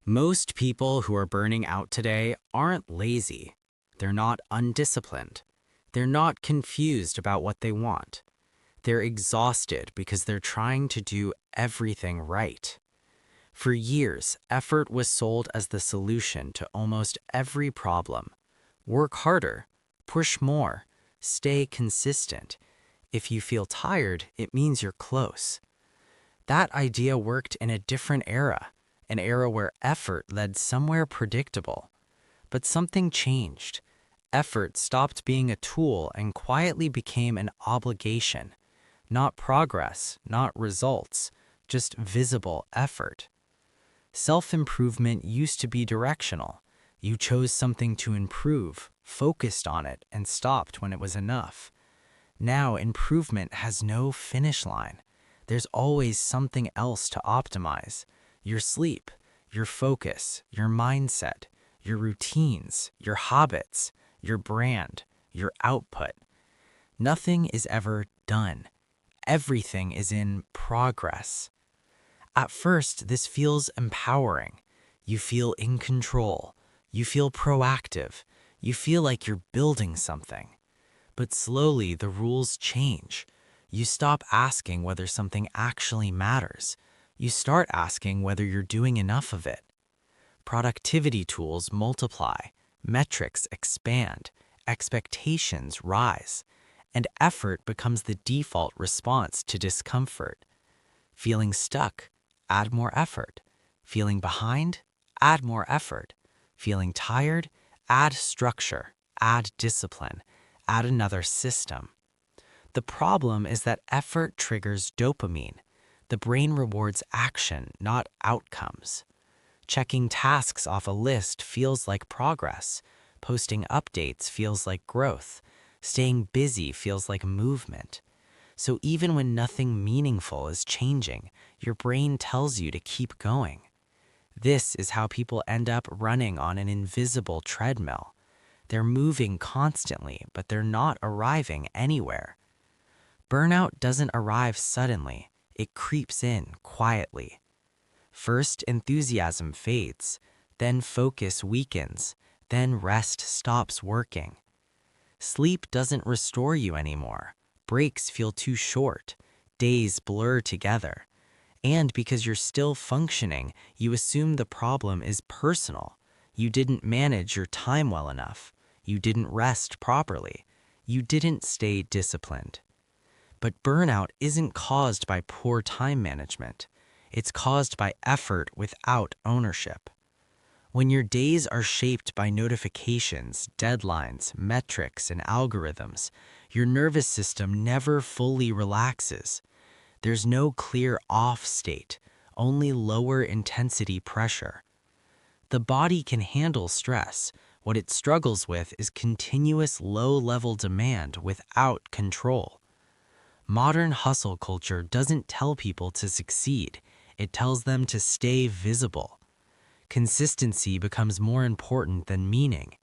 Most people who are burning out today aren't lazy. They're not undisciplined. They're not confused about what they want. They're exhausted because they're trying to do everything right. For years, effort was sold as the solution to almost every problem. Work harder, push more, stay consistent. If you feel tired, it means you're close. That idea worked in a different era, an era where effort led somewhere predictable. But something changed. Effort stopped being a tool and quietly became an obligation. Not progress, not results, just visible effort. Self-improvement used to be directional. You chose something to improve, focused on it, and stopped when it was enough. Now, improvement has no finish line. There's always something else to optimize. Your sleep, your focus, your mindset, your routines, your habits, your brand, your output. Nothing is ever done. Everything is in progress. At first, this feels empowering. You feel in control. You feel proactive. You feel like you're building something. But slowly, the rules change. You stop asking whether something actually matters. You start asking whether you're doing enough of it. Productivity tools multiply, metrics expand, expectations rise, and effort becomes the default response to discomfort. Feeling stuck? Add more effort. Feeling behind? Add more effort. Feeling tired? Add structure, add discipline, add another system. The problem is that effort triggers dopamine. The brain rewards action, not outcomes. Checking tasks off a list feels like progress. Posting updates feels like growth. Staying busy feels like movement. So even when nothing meaningful is changing, your brain tells you to keep going. This is how people end up running on an invisible treadmill. They're moving constantly, but they're not arriving anywhere. Burnout doesn't arrive suddenly. It creeps in quietly. First, enthusiasm fades, then focus weakens, then rest stops working. Sleep doesn't restore you anymore. Breaks feel too short. Days blur together. And because you're still functioning, you assume the problem is personal. You didn't manage your time well enough. You didn't rest properly. You didn't stay disciplined. But burnout isn't caused by poor time management. It's caused by effort without ownership. When your days are shaped by notifications, deadlines, metrics, and algorithms, your nervous system never fully relaxes. There's no clear off state, only lower intensity pressure. The body can handle stress. What it struggles with is continuous low-level demand without control. Modern hustle culture doesn't tell people to succeed. It tells them to stay visible. Consistency becomes more important than meaning.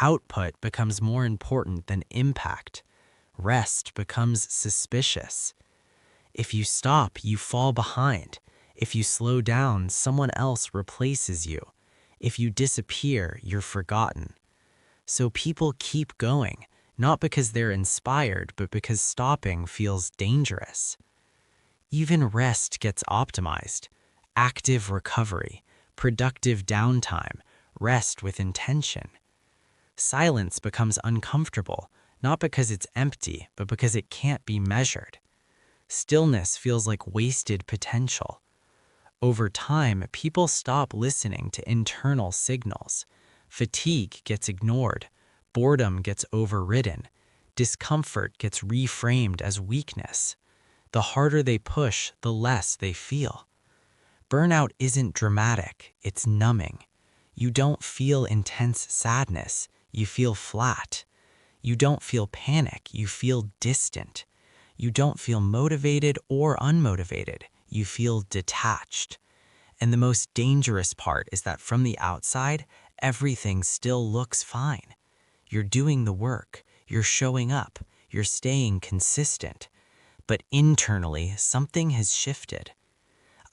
Output becomes more important than impact. Rest becomes suspicious. If you stop, you fall behind. If you slow down, someone else replaces you. If you disappear, you're forgotten. So people keep going, not because they're inspired, but because stopping feels dangerous. Even rest gets optimized. Active recovery, productive downtime, rest with intention. Silence becomes uncomfortable, not because it's empty, but because it can't be measured. Stillness feels like wasted potential. Over time, people stop listening to internal signals. Fatigue gets ignored. Boredom gets overridden. Discomfort gets reframed as weakness. The harder they push, the less they feel. Burnout isn't dramatic, it's numbing. You don't feel intense sadness, you feel flat. You don't feel panic, you feel distant. You don't feel motivated or unmotivated, you feel detached. And the most dangerous part is that from the outside, everything still looks fine. You're doing the work, you're showing up, you're staying consistent. But internally, something has shifted.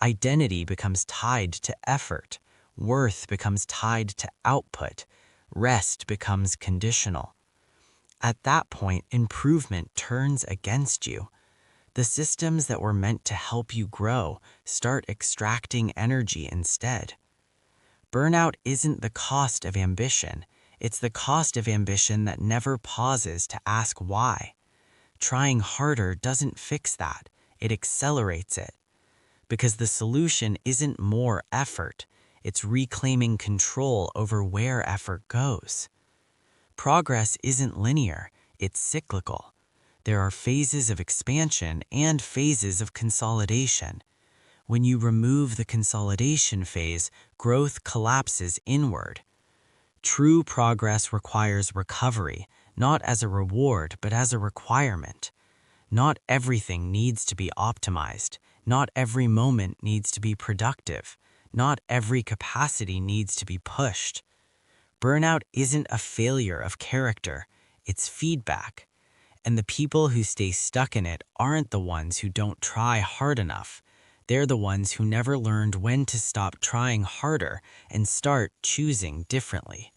Identity becomes tied to effort. Worth becomes tied to output. Rest becomes conditional. At that point, improvement turns against you. The systems that were meant to help you grow start extracting energy instead. Burnout isn't the cost of ambition. It's the cost of ambition that never pauses to ask why. Trying harder doesn't fix that. It accelerates it. Because the solution isn't more effort. It's reclaiming control over where effort goes. Progress isn't linear. It's cyclical. There are phases of expansion and phases of consolidation. When you remove the consolidation phase, growth collapses inward. True progress requires recovery, not as a reward, but as a requirement. Not everything needs to be optimized. Not every moment needs to be productive. Not every capacity needs to be pushed. Burnout isn't a failure of character. It's feedback. And the people who stay stuck in it aren't the ones who don't try hard enough. They're the ones who never learned when to stop trying harder and start choosing differently.